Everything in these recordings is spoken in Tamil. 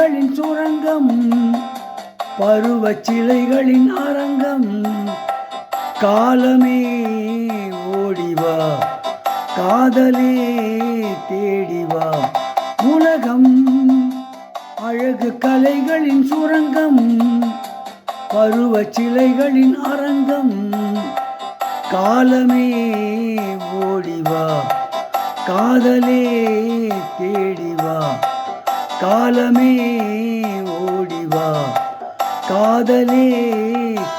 கலைகளின் சுரங்கம், பருவச் சிலைகளின் அரங்கம். காலமே ஓடிவா, காதலே தேடிவா. உலகம் அழகு கலைகளின் சுரங்கம், பருவச் சிலைகளின் அரங்கம். காலமே ஓடிவா, காதலே தேடிவா. காலமே ஓடிவா, காதலே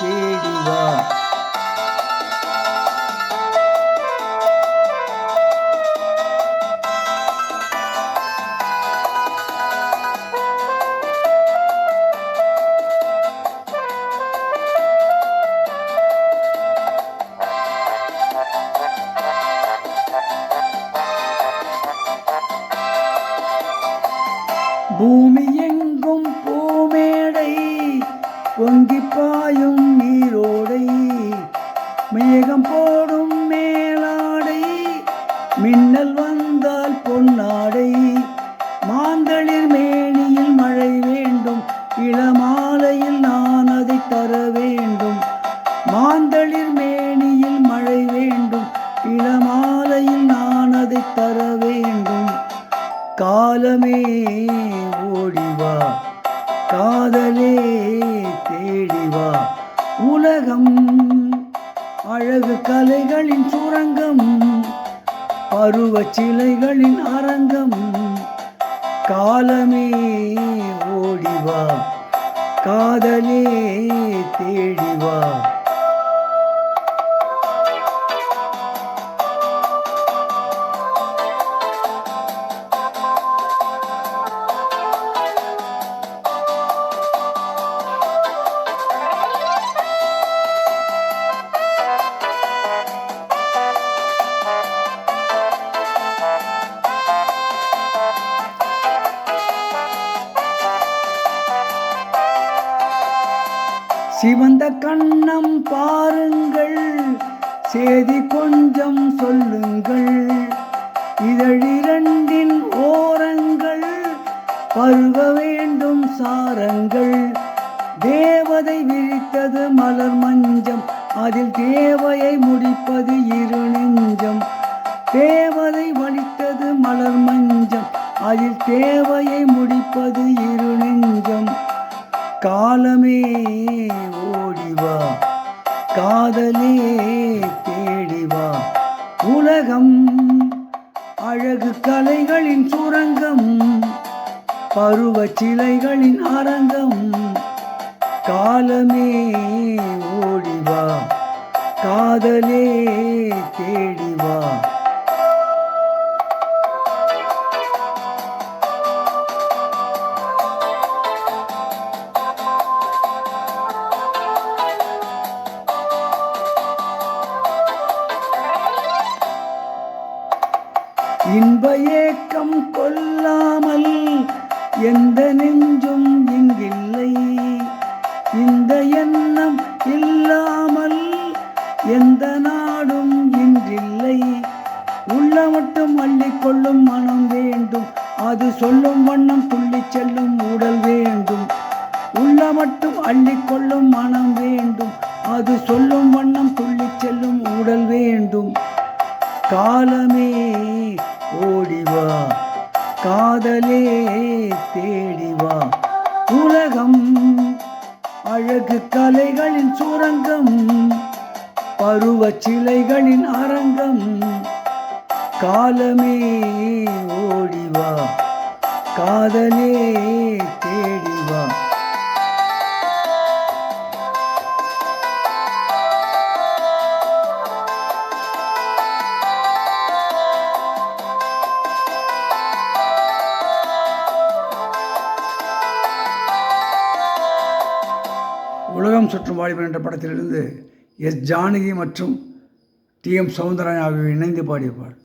தேடிவா. பூமி எங்கும் பூமேடை, பொங்கி பாயும் நீரோடை. மேகம் போடும் மேலாடை, மின்னல் வந்தால் பொன்னாடை. மாந்தளிர் மேனியில் மழை வேண்டும், இளமாலையில் நான் அதை தர வேண்டும். மாந்தளிர் மேனியில் மழை வேண்டும், இளமாலையில் நான் அதை தர வேண்டும். காலமே ஓடிவா, காதலே தேடிவா. உலகம் அழகு கலைகளின் சுரங்கம், பருவச் சிலைகளின் அரங்கம். காலமே ஓடிவா, காதலே தேடிவா. சிவந்த கண்ணம் பாருங்கள், சேதி கொஞ்சம் சொல்லுங்கள். இதழிரண்டின் ஓரங்கள் பருக வேண்டும் சாரங்கள். தேவதை விரித்தது மலர் மஞ்சம், அதில் தேவையை முடிப்பது இரு நெஞ்சம். தேவதை வலித்தது மலர் மஞ்சம், அதில் தேவையை முடிப்பது இரு நெஞ்சம். காலமே ஓடிவா, காதலே தேடிவா. உலகம் அழகு கலைகளின் சுரங்கம், பருவச் சிலைகளின் அரங்கம். காலமே ஓடிவா, காதலே தேடிவா. இன்ப ஏக்கம் கொல்லாமல் எந்த நெஞ்சும் இங்கில்லை. இந்த எண்ணம் இல்லாமல் எந்த நாடும் இன்றில்லை. உள்ள மட்டும் அள்ளிக்கொள்ளும் மனம் வேண்டும், அது சொல்லும் வண்ணம் துள்ளி செல்லும் உடல் வேண்டும். உள்ள மட்டும் அள்ளிக்கொள்ளும் மனம் வேண்டும், அது சொல்லும் வண்ணம் துள்ளி செல்லும் உடல் வேண்டும். காலமே ஓடிவா, காதலே தேடிவா. உலகம் அழகு கலைகளின் சுரங்கம், பருவச் சிலைகளின் அரங்கம். காலமே ஓடிவா, காதலே தேடிவா. உலகம் சுற்றும் வாலிபன் என்ற படத்திலிருந்து எஸ். ஜானகி மற்றும் டி. எம். சௌந்தரராஜன் ஆகியோர் இணைந்து பாடிய பாடல்.